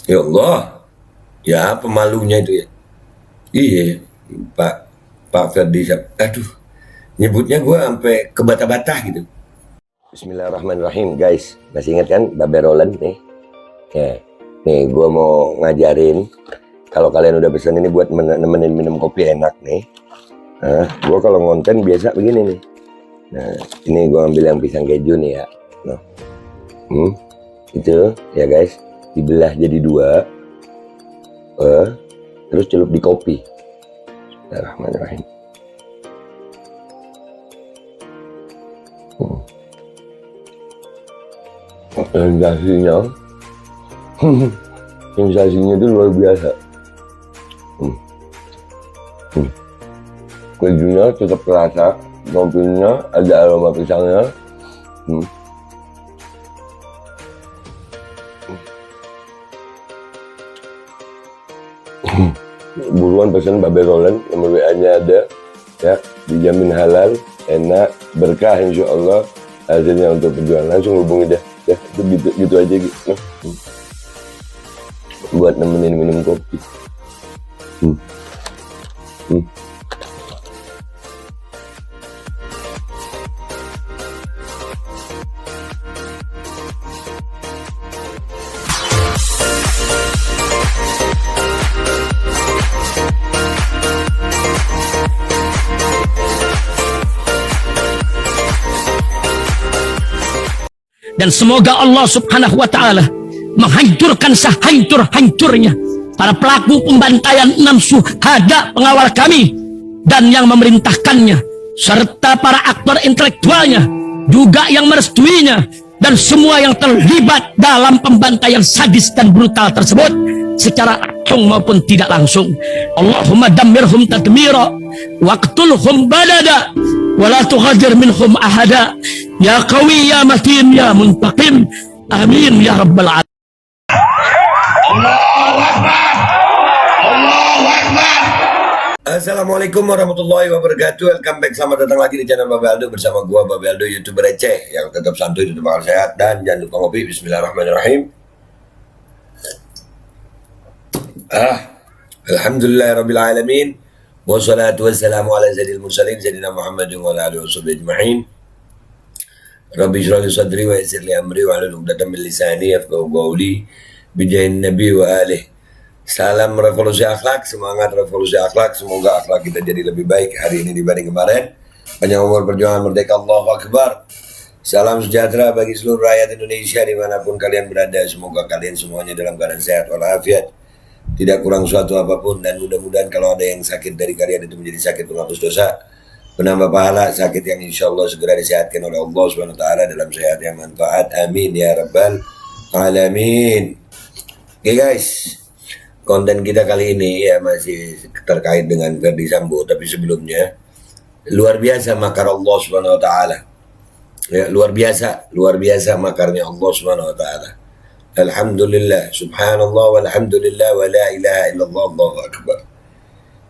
Ya Allah, ya pemalunya itu ya. Iya, Pak Pak Ferdi, aduh, nyebutnya gue sampai ke bata-bata gitu. Bismillahirrahmanirrahim, guys. Masih ingat kan Babe Roland nih? Ya, nih gue mau ngajarin. Kalau kalian udah pesen ini buat nemenin minum kopi enak nih. Nah, gue kalau ngonten biasa begini nih. Nah, ini gue ambil yang pisang keju nih ya. Nah, itu ya guys, dibelah jadi dua, terus celup di kopi. Bismillahirrahmanirrahim. Sensasinya itu luar biasa. Kejunya tetap terasa, kopinya ada aroma pisangnya. Buruan pesan Babe Roland, nomor WA-nya ada ya, dijamin halal, enak, berkah insya Allah hasilnya untuk perjuangan. Langsung hubungi dah ya, itu gitu aja gitu. Buat nemenin minum kopi. Dan semoga Allah subhanahu wa ta'ala menghancurkan sehancur-hancurnya para pelaku pembantaian 6 syuhada pengawal kami dan yang memerintahkannya, serta para aktor intelektualnya juga yang merestuinya, dan semua yang terlibat dalam pembantaian sadis dan brutal tersebut secara langsung maupun tidak langsung. Allahumma dammirhum tadmira waqtulhum badada wala tughadir minhum ahada ya qawi ya matin ya muntaqim, amin ya rabbal alamin. Allahu Akbar, Allahu Akbar. Assalamualaikum warahmatullahi wabarakatuh. Welcome back, selamat datang lagi di channel Babe Aldo bersama gua Babe Aldo, YouTuber receh yang tetap santuy, tetap bakal sehat, dan jangan lupa ngopi. Bismillahirrahmanirrahim. Alhamdulillahirabbil alamin. Wassalatu wassalamu ala sayyidil mursalin sayyidina Muhammadin wa ala alihi washabbihi ajma'in. Rabbi shrah li sadri wa yassir li amri wa hlul 'uqdatam min lisani yafqahu qawli bijahin nabi wa alihi. Salam revolusi akhlak, semangat revolusi akhlak. Semoga akhlak kita jadi lebih baik hari ini dibanding kemarin. Panjang umur perjuangan merdeka, Allahu Akbar. Salam sejahtera bagi seluruh rakyat Indonesia dimanapun kalian berada. Semoga kalian semuanya dalam keadaan sehat walafiat, tidak kurang suatu apapun, dan mudah-mudahan kalau ada yang sakit dari kalian itu menjadi sakit penghapus dosa, penambah pahala, sakit yang insya Allah segera disehatkan oleh Allah SWT dalam sehat yang manfaat. Amin ya rabbal alamin. Oke guys, konten kita kali ini ya masih terkait dengan Ferdi Sambo, tapi sebelumnya luar biasa makar Allah SWT. Ya, luar biasa makarnya Allah SWT. Alhamdulillah, subhanallah, walhamdulillah, wa la ilaha illallah, Allahu Akbar.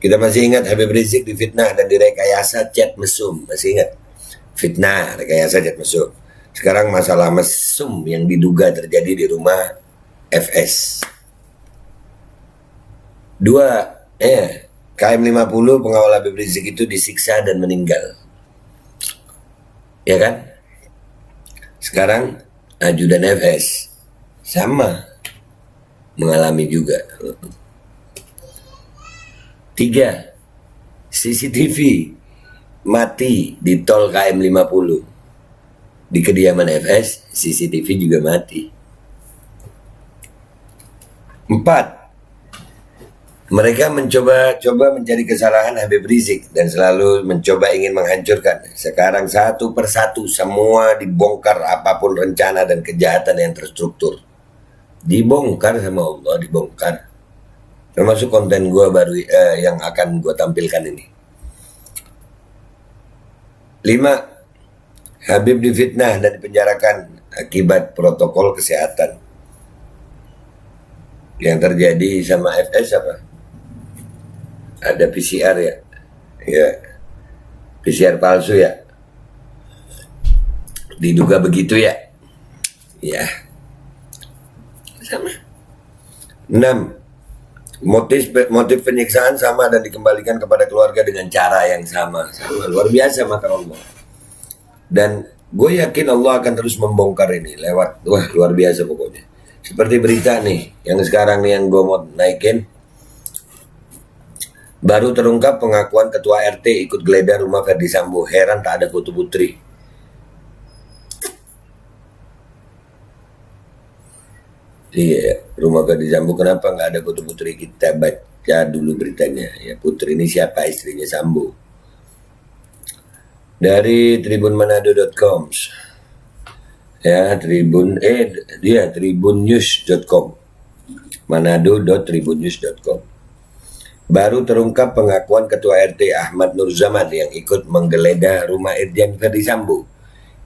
Kita masih ingat Habib Rizik difitnah dan direkayasa chat mesum. Masih ingat? Fitnah, rekayasa chat mesum. Sekarang masalah mesum yang diduga terjadi di rumah FS. KM 50 pengawal Habib Rizik itu disiksa dan meninggal. Ya kan? Sekarang ajudan FS sama mengalami juga. 3, CCTV mati di tol KM 50. Di kediaman FS, CCTV juga mati. 4, mereka mencoba mencari kesalahan Habib Rizik dan selalu mencoba ingin menghancurkan. Sekarang satu persatu semua dibongkar, apapun rencana dan kejahatan yang terstruktur. Dibongkar sama Allah, dibongkar. Termasuk konten gue baru yang akan gue tampilkan ini. 5, Habib difitnah dan dipenjarakan akibat protokol kesehatan. Yang terjadi sama FS apa? Ada PCR ya? Ya, PCR palsu ya? Diduga begitu ya? Ya. Sama. 6. Motif penyiksaan sama dan dikembalikan kepada keluarga dengan cara yang sama. Luar biasa maka Allah. Dan gue yakin Allah akan terus membongkar ini lewat, wah luar biasa pokoknya. Seperti berita nih, yang sekarang nih yang gue mau naikin. Baru terungkap pengakuan ketua RT ikut geledah rumah Ferdi Sambo. Heran tak ada foto putri. Iya, rumah Ferdi Sambo kenapa nggak ada foto putri? Kita baca dulu beritanya. Ya, putri ini siapa? Istrinya Sambo. Dari tribunmanado.com. Ya, tribunnews.com. manado.tribunnews.com. Baru terungkap pengakuan ketua RT Ahmad Nurzaman yang ikut menggeledah rumah Irjen Ferdi Sambo.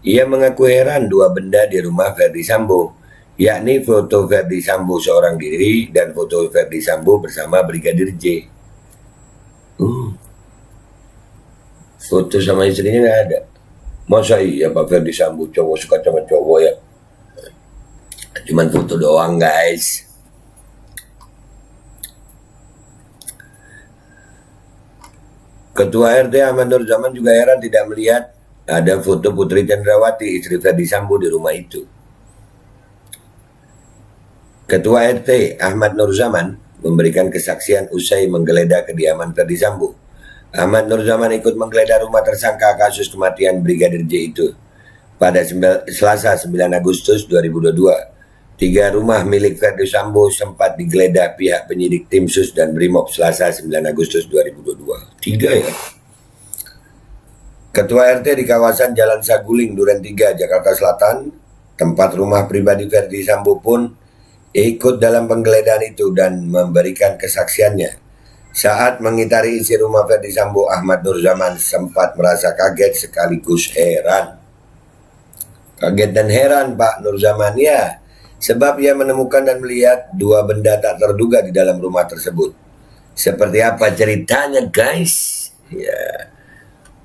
Ia mengaku heran dua benda di rumah Ferdi Sambo, yakni foto Ferdi Sambo seorang diri dan foto Ferdi Sambo bersama Brigadir J. Foto sama istrinya nggak ada. Masa iya Pak Ferdi Sambo cowok suka sama cowok ya? Cuman foto doang guys. Ketua RT Ahmad Nurzaman juga heran tidak melihat ada foto Putri Chandrawati, istri Ferdi Sambo di rumah itu. Ketua RT Ahmad Nurzaman memberikan kesaksian usai menggeledah kediaman Ferdi Sambo. Ahmad Nurzaman ikut menggeledah rumah tersangka kasus kematian Brigadir J itu pada Selasa 9 Agustus 2022. 3 rumah milik Ferdi Sambo sempat digeledah pihak penyidik Tim Sus dan Brimob Selasa 9 Agustus 2022. 3 ya. Ketua RT di kawasan Jalan Saguling, Duren 3, Jakarta Selatan, tempat rumah pribadi Ferdi Sambo pun ikut dalam penggeledahan itu dan memberikan kesaksiannya. Saat mengitari isi rumah Ferdi Sambo, Ahmad Nurzaman sempat merasa kaget sekaligus heran. Kaget dan heran Pak Nurzaman ya, sebab ia menemukan dan melihat 2 benda tak terduga di dalam rumah tersebut. Seperti apa ceritanya guys? Ya.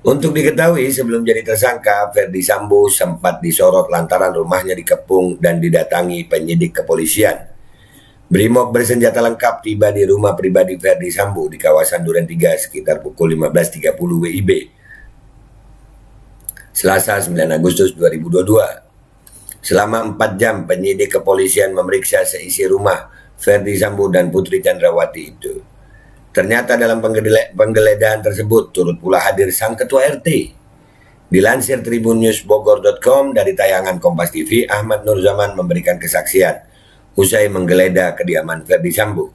Untuk diketahui, sebelum jadi tersangka, Ferdi Sambo sempat disorot lantaran rumahnya dikepung dan didatangi penyidik kepolisian. Brimob bersenjata lengkap tiba di rumah pribadi Ferdi Sambo di kawasan Duren 3 sekitar pukul 15.30 WIB. Selasa 9 Agustus 2022. Selama 4 jam penyidik kepolisian memeriksa seisi rumah Ferdi Sambo dan Putri Chandrawati itu. Ternyata dalam penggeledahan tersebut turut pula hadir sang ketua RT. Dilansir tribunnews.bogor.com dari tayangan Kompas TV, Ahmad Nurzaman memberikan kesaksian usai menggeledah kediaman Ferdi Sambo.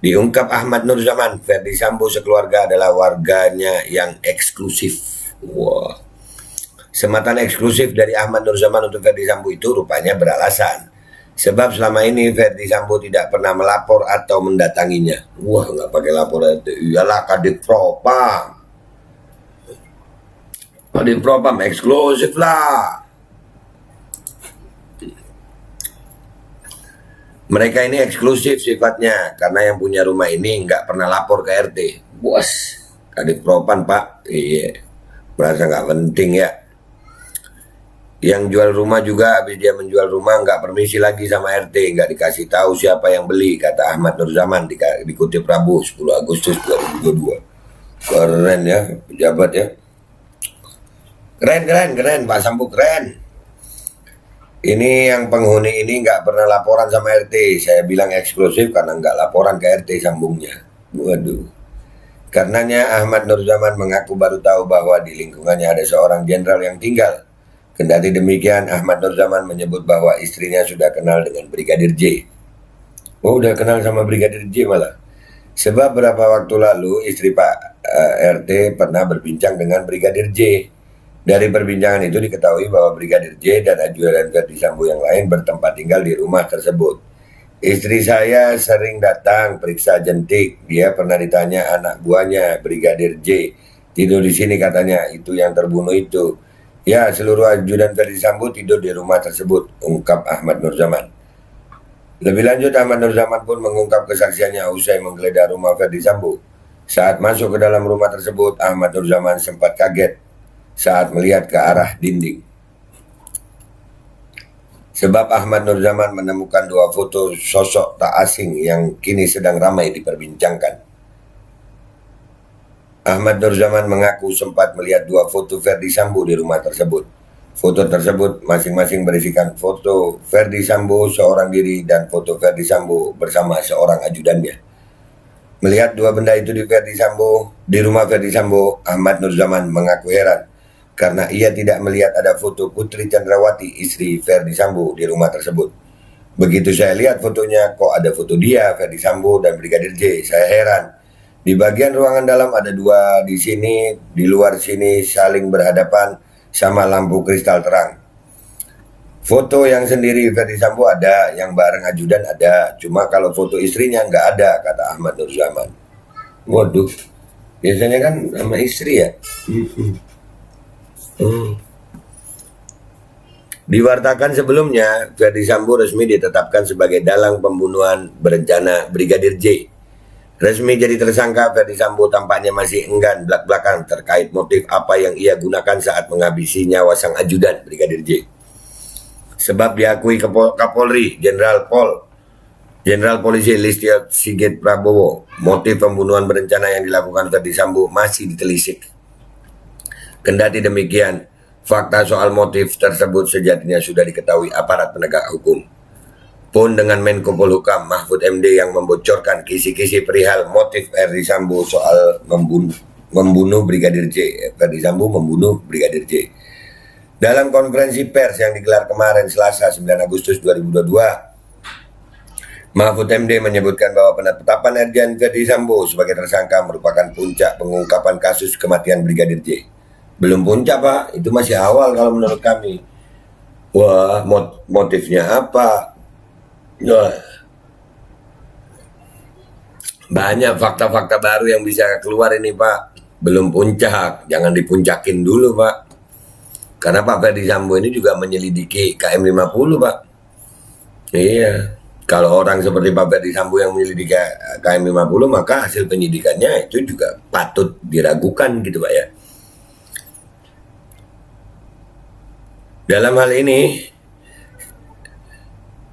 Diungkap Ahmad Nurzaman, Ferdi Sambo sekeluarga adalah warganya yang eksklusif. Wah. Sematan eksklusif dari Ahmad Nurzaman untuk Ferdi Sambo itu rupanya beralasan. Sebab selama ini Ferdi Sambo tidak pernah melapor atau mendatanginya. Wah, nggak pakai laporan itu. Iyalah Kadif Propam. Kadif Propam eksklusif lah. Mereka ini eksklusif sifatnya karena yang punya rumah ini nggak pernah lapor ke RT. Bos, Kadif Propam Pak. Iya, merasa nggak penting ya. Yang jual rumah juga habis dia menjual rumah nggak permisi lagi sama RT, nggak dikasih tahu siapa yang beli, kata Ahmad Nurzaman dikutip Rabu 10 Agustus 2022. Keren ya pejabat ya. Keren Pak Sambo keren. Ini yang penghuni ini nggak pernah laporan sama RT. Saya bilang eksklusif karena nggak laporan ke RT sambungnya. Waduh. Karenanya Ahmad Nurzaman mengaku baru tahu bahwa di lingkungannya ada seorang jenderal yang tinggal. Kendati demikian, Ahmad Nurzaman menyebut bahwa istrinya sudah kenal dengan Brigadir J. Oh, udah kenal sama Brigadir J malah. Sebab beberapa waktu lalu istri Pak RT pernah berbincang dengan Brigadir J. Dari perbincangan itu diketahui bahwa Brigadir J dan ajudan Ferdi Sambo yang lain bertempat tinggal di rumah tersebut. Istri saya sering datang periksa jentik. Dia pernah ditanya anak buahnya Brigadir J. Tidur di sini katanya, itu yang terbunuh itu. Ya, seluruh ajudan Ferdi Sambo tidur di rumah tersebut, ungkap Ahmad Nurzaman. Lebih lanjut, Ahmad Nurzaman pun mengungkap kesaksiannya usai menggeledah rumah Ferdi Sambo. Saat masuk ke dalam rumah tersebut, Ahmad Nurzaman sempat kaget saat melihat ke arah dinding. Sebab Ahmad Nurzaman menemukan dua foto sosok tak asing yang kini sedang ramai diperbincangkan. Ahmad Nurzaman mengaku sempat melihat dua foto Verdi Sambo di rumah tersebut. Foto tersebut masing-masing berisikan foto Verdi Sambo seorang diri dan foto Verdi Sambo bersama seorang ajudannya. Melihat dua benda itu di rumah Verdi Sambo, Ahmad Nurzaman mengaku heran karena ia tidak melihat ada foto Putri Chandrawati, istri Verdi Sambo di rumah tersebut. Begitu saya lihat fotonya, kok ada foto dia, Verdi Sambo dan Brigadir J. Saya heran. Di bagian ruangan dalam ada dua di sini, di luar sini saling berhadapan sama lampu kristal terang. Foto yang sendiri Verdi Sambo ada, yang bareng ajudan ada. Cuma kalau foto istrinya nggak ada, kata Ahmad Nurzaman. Waduh, biasanya kan sama istri ya. Diwartakan sebelumnya, Verdi Sambo resmi ditetapkan sebagai dalang pembunuhan berencana Brigadir J. Resmi jadi tersangka, Verdi Sambo tampaknya masih enggan belak-belakan terkait motif apa yang ia gunakan saat menghabisi nyawa sang ajudan Brigadir J. Sebab diakui Kapolri Jenderal Polisi Listio Sigit Prabowo, motif pembunuhan berencana yang dilakukan Verdi Sambo masih ditelisik. Kendati demikian, fakta soal motif tersebut sejatinya sudah diketahui aparat penegak hukum. Pun dengan Menko Polhukam Mahfud MD yang membocorkan kisi-kisi perihal motif Verdi Sambo soal membunuh Brigadir J. Verdi Sambo membunuh Brigadir J. Dalam konferensi pers yang digelar kemarin Selasa 9 Agustus 2022, Mahfud MD menyebutkan bahwa penetapan Irjen Verdi Sambo sebagai tersangka merupakan puncak pengungkapan kasus kematian Brigadir J. Belum puncak, Pak, itu masih awal kalau menurut kami. Wah, motifnya apa? Wah, banyak fakta-fakta baru yang bisa keluar ini, Pak. Belum puncak, jangan dipuncakin dulu, Pak. Karena Pak Verdi Sambo ini juga menyelidiki KM50, Pak. Iya, kalau orang seperti Pak Verdi Sambo yang menyelidiki KM50, maka hasil penyidikannya itu juga patut diragukan gitu, Pak ya. Dalam hal ini,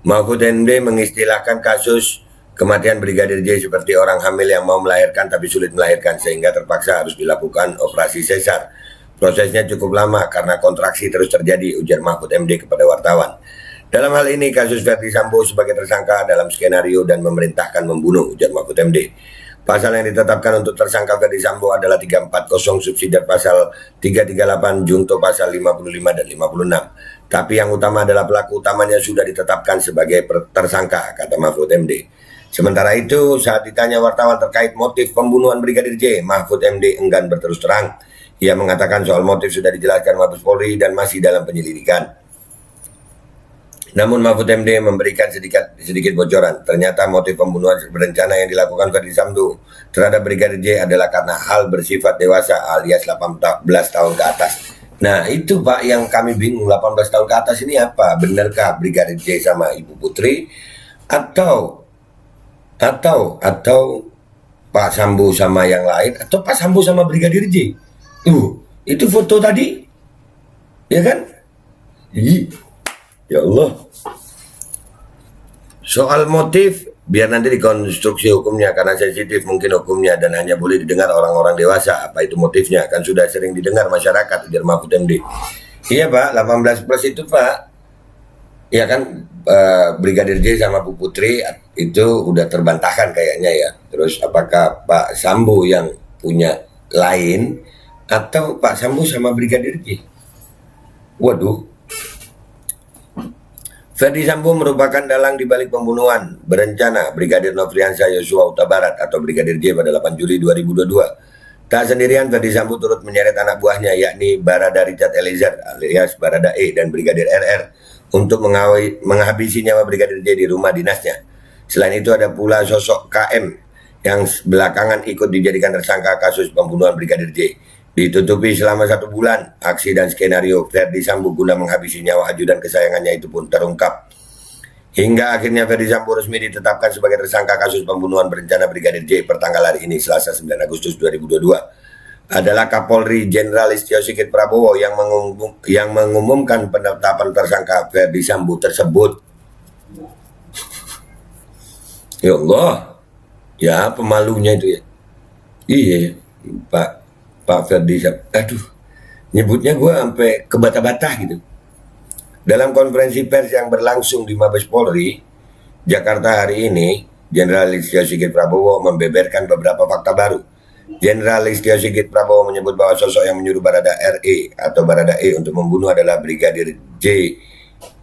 Mahfud MD mengistilahkan kasus kematian Brigadir J seperti orang hamil yang mau melahirkan tapi sulit melahirkan sehingga terpaksa harus dilakukan operasi sesar. Prosesnya cukup lama karena kontraksi terus terjadi, ujar Mahfud MD kepada wartawan. Dalam hal ini, kasus Verdi Sambo sebagai tersangka dalam skenario dan memerintahkan membunuh, ujar Mahfud MD. Pasal yang ditetapkan untuk tersangka Verdi Sambo adalah 340 subsidiar pasal 338 junto pasal 55 dan 56. Tapi yang utama adalah pelaku utamanya sudah ditetapkan sebagai tersangka, kata Mahfud MD. Sementara itu, saat ditanya wartawan terkait motif pembunuhan Brigadir J, Mahfud MD enggan berterus terang. Ia mengatakan soal motif sudah dijelaskan Mabes Polri dan masih dalam penyelidikan. Namun Mahfud MD memberikan sedikit bocoran. Ternyata motif pembunuhan berencana yang dilakukan Verdi Sambo terhadap Brigadir J adalah karena hal bersifat dewasa alias 18 tahun ke atas. Nah itu Pak yang kami bingung, 18 tahun ke atas ini apa? Benarkah Brigadir J sama Ibu Putri atau Pak Sambo sama yang lain atau Pak Sambo sama Brigadir J? Itu foto tadi, ya kan? Ya Allah. Soal motif, biar nanti dikonstruksi hukumnya karena sensitif mungkin hukumnya dan hanya boleh didengar orang-orang dewasa. Apa itu motifnya? Kan sudah sering didengar masyarakat, ujar Mahfud MD. Iya Pak, 18 plus itu Pak. Ya kan, Brigadir J sama Bu Putri itu udah terbantahkan kayaknya ya. Terus apakah Pak Sambo yang punya lain atau Pak Sambo sama Brigadir J? Waduh. Verdi Sambo merupakan dalang di balik pembunuhan berencana Brigadir Nofriansah Yosua Huta Barat atau Brigadir J pada 8 Juli 2022. Tak sendirian, Verdi Sambo turut menyeret anak buahnya yakni Barada Richard Eliezer alias Barada E dan Brigadir RR untuk menghabisi nyawa Brigadir J di rumah dinasnya. Selain itu ada pula sosok KM yang belakangan ikut dijadikan tersangka kasus pembunuhan Brigadir J. Ditutupi selama 1 bulan, aksi dan skenario Verdi Sambo guna menghabisi nyawa ajudan kesayangannya itu pun terungkap. Hingga akhirnya Verdi Sambo resmi ditetapkan sebagai tersangka kasus pembunuhan berencana Brigadir J pertanggal hari ini Selasa 9 Agustus 2022. adalah Kapolri Jenderal Listio Sigit Prabowo yang mengumumkan penetapan tersangka Ferdi Sambo tersebut. Ya Allah, ya pemalunya itu ya. Iya, Pak Ferdi Sambo. Aduh, nyebutnya gue sampai kebata-bata gitu. Dalam konferensi pers yang berlangsung di Mabes Polri, Jakarta hari ini, Jenderal Listio Sigit Prabowo membeberkan beberapa fakta baru. Jenderal Listio Sigit Prabowo menyebut bahwa sosok yang menyuruh Barada RE atau Barada E untuk membunuh adalah Brigadir J.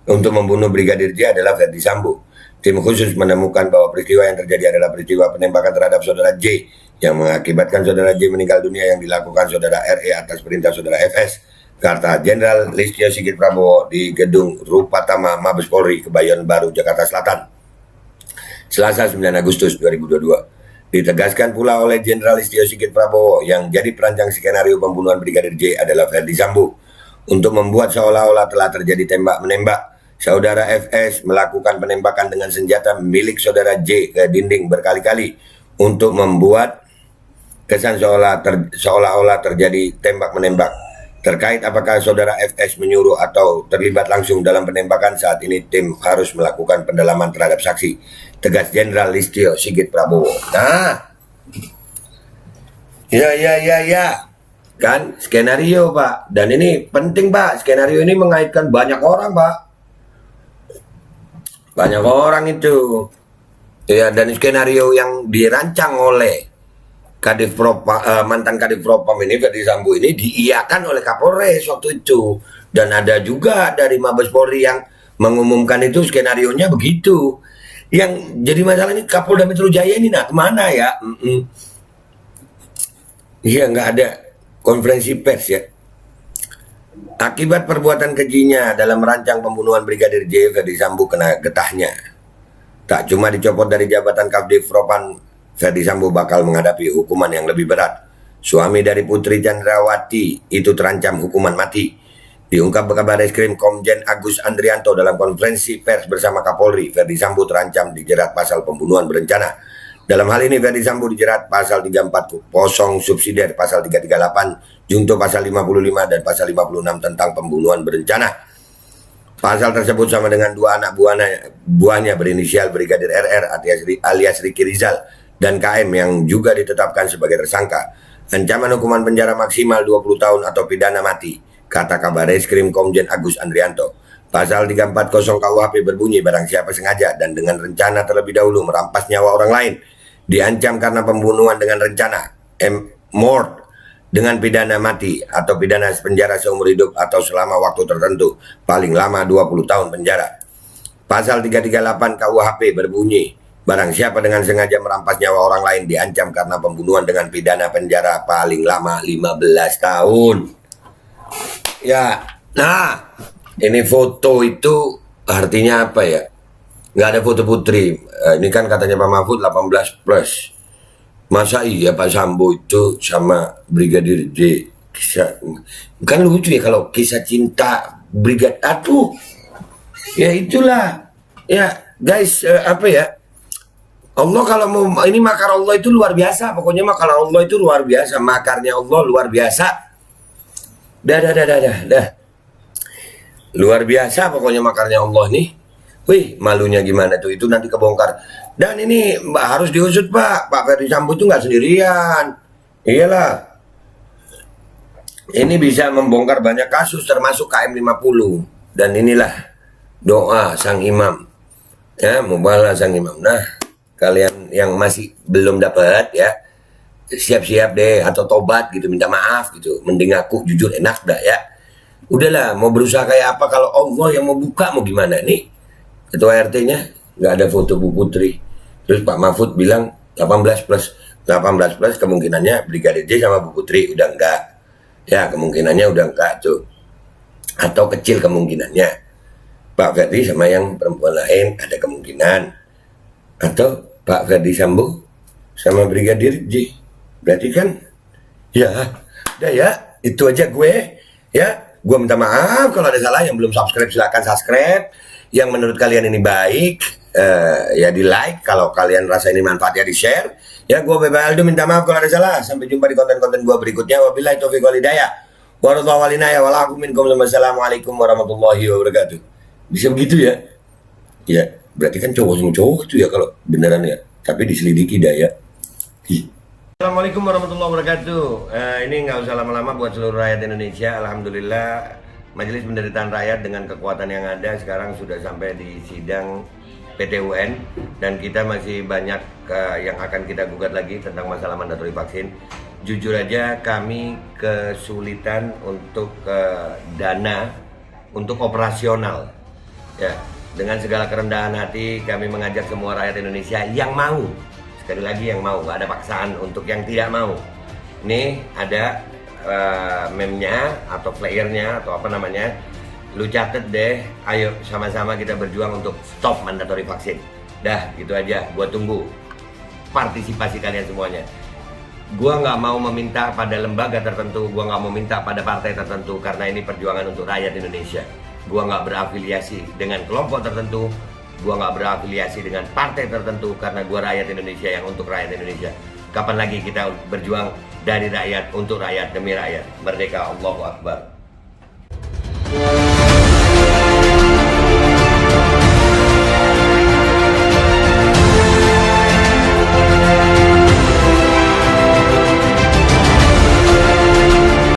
Untuk membunuh Brigadir J adalah Ferdi Sambo. Tim khusus menemukan bahwa peristiwa yang terjadi adalah peristiwa penembakan terhadap saudara J yang mengakibatkan saudara J meninggal dunia yang dilakukan saudara RE atas perintah saudara FS. Kata Jenderal Listio Sigit Prabowo di Gedung Rupatama Mabes Polri, Kebayoran Baru, Jakarta Selatan, Selasa 9 Agustus 2022. Ditegaskan pula oleh Jenderal Listio Sigit Prabowo yang jadi perancang skenario pembunuhan Brigadir J adalah Ferdi Sambo. Untuk membuat seolah-olah telah terjadi tembak-menembak, saudara FS melakukan penembakan dengan senjata milik saudara J ke dinding berkali-kali untuk membuat kesan seolah-olah terjadi tembak-menembak. Terkait apakah saudara FS menyuruh atau terlibat langsung dalam penembakan, saat ini tim harus melakukan pendalaman terhadap saksi, tegas Jenderal Listio Sigit Prabowo. Nah, ya, kan skenario Pak, dan ini penting Pak, skenario ini mengaitkan banyak orang Pak, banyak orang itu, ya, dan skenario yang dirancang oleh mantan Kadif Propam ini, Ferdi Sambo ini, diiyakan oleh Kapolres waktu itu, dan ada juga dari Mabes Polri yang mengumumkan itu, skenarionya begitu. Yang jadi masalah ini Kapolda Metro Jaya ini, nah kemana ya? Iya, nggak ada konferensi pers ya. Akibat perbuatan kejinya dalam merancang pembunuhan Brigadir J, Ferdi Sambo kena getahnya. Tak cuma dicopot dari jabatan Kadif Propam, Ferdi Sambo bakal menghadapi hukuman yang lebih berat. Suami dari Putri Chandrawati itu terancam hukuman mati. Diungkap Kabar Reskrim Komjen Agus Andrianto dalam konferensi pers bersama Kapolri, Ferdi Sambo terancam dijerat pasal pembunuhan berencana. Dalam hal ini Ferdi Sambo dijerat pasal 340 subsidiar, pasal 338, junto pasal 55 dan pasal 56 tentang pembunuhan berencana. Pasal tersebut sama dengan dua anak buahnya berinisial Brigadir RR alias Ricky Rizal dan KM yang juga ditetapkan sebagai tersangka. Ancaman hukuman penjara maksimal 20 tahun atau pidana mati, kata Kabar Reskrim Komjen Agus Andrianto. Pasal 340 KUHP berbunyi barang siapa sengaja dan dengan rencana terlebih dahulu merampas nyawa orang lain, diancam karena pembunuhan dengan rencana, mort, dengan pidana mati atau pidana penjara seumur hidup atau selama waktu tertentu, paling lama 20 tahun penjara. Pasal 338 KUHP berbunyi barang siapa dengan sengaja merampas nyawa orang lain diancam karena pembunuhan dengan pidana penjara paling lama 15 tahun. Ya, nah, ini foto itu artinya apa ya? Nggak ada foto Putri. Ini kan katanya Pak Mahfud 18 plus. Masa iya Pak Sambo itu sama Brigadir J? Kan lucu ya kalau kisah cinta Brigadir. Aduh, ya itulah. Ya guys, apa ya? Allah kalau mau, ini makar Allah itu luar biasa. Pokoknya makar Allah itu luar biasa. Makarnya Allah luar biasa. Dah. Luar biasa pokoknya makarnya Allah nih. Wih, malunya gimana tuh? Itu nanti kebongkar. Dan ini harus diusut Pak. Pak Ferdi Sambo itu nggak sendirian. Iyalah. Ini bisa membongkar banyak kasus termasuk KM 50. Dan inilah doa sang imam. Ya, mubalah sang imam. Nah, kalian yang masih belum dapat ya, siap-siap deh atau tobat gitu, minta maaf gitu, mending aku jujur enak dah ya. Udahlah, mau berusaha kayak apa kalau Allah yang mau buka, mau gimana nih? Ketua RT-nya nggak ada foto Bu Putri. Terus Pak Mahfud bilang 18 plus kemungkinannya Brigadir J sama Bu Putri udah enggak. Ya, kemungkinannya udah enggak tuh. Atau kecil kemungkinannya. Pak Ferdi sama yang perempuan lain ada kemungkinan. Atau Pak Ferdi Sambo sama Brigadir J. Berarti kan ya, udah ya, itu aja gue ya. Gue minta maaf kalau ada salah. Yang belum subscribe silakan subscribe. Yang menurut kalian ini baik ya di like, kalau kalian rasa ini manfaatnya di share. Ya, gue Bebe Aldo minta maaf kalau ada salah. Sampai jumpa di konten-konten gue berikutnya. Wabillahi taufiq wal hidayah. Wassalamualaikum warahmatullahi wabarakatuh. Bisa begitu ya? Ya, berarti kan cowok sama cowok itu ya kalau beneran ya. Tapi diselidiki dah ya. Assalamualaikum warahmatullahi wabarakatuh. Ini nggak usah lama-lama buat seluruh rakyat Indonesia. Alhamdulillah, Majelis Penderitaan Rakyat dengan kekuatan yang ada sekarang sudah sampai di sidang PT UN, dan kita masih banyak yang akan kita gugat lagi tentang masalah mandatori vaksin. Jujur aja kami kesulitan untuk dana untuk operasional. Ya, dengan segala kerendahan hati kami mengajak semua rakyat Indonesia yang mau, sekali lagi yang mau, gak ada paksaan untuk yang tidak mau. Nih ada meme-nya atau flyernya atau apa namanya, lu catet deh, ayo sama-sama kita berjuang untuk stop mandatori vaksin. Dah gitu aja, gua tunggu partisipasi kalian semuanya. Gua nggak mau meminta pada lembaga tertentu, gua nggak mau minta pada partai tertentu, karena ini perjuangan untuk rakyat Indonesia. Gua nggak berafiliasi dengan kelompok tertentu, gua nggak berafiliasi dengan partai tertentu, karena gua rakyat Indonesia yang untuk rakyat Indonesia. Kapan lagi kita berjuang dari rakyat untuk rakyat demi rakyat? Merdeka, Allahu Akbar.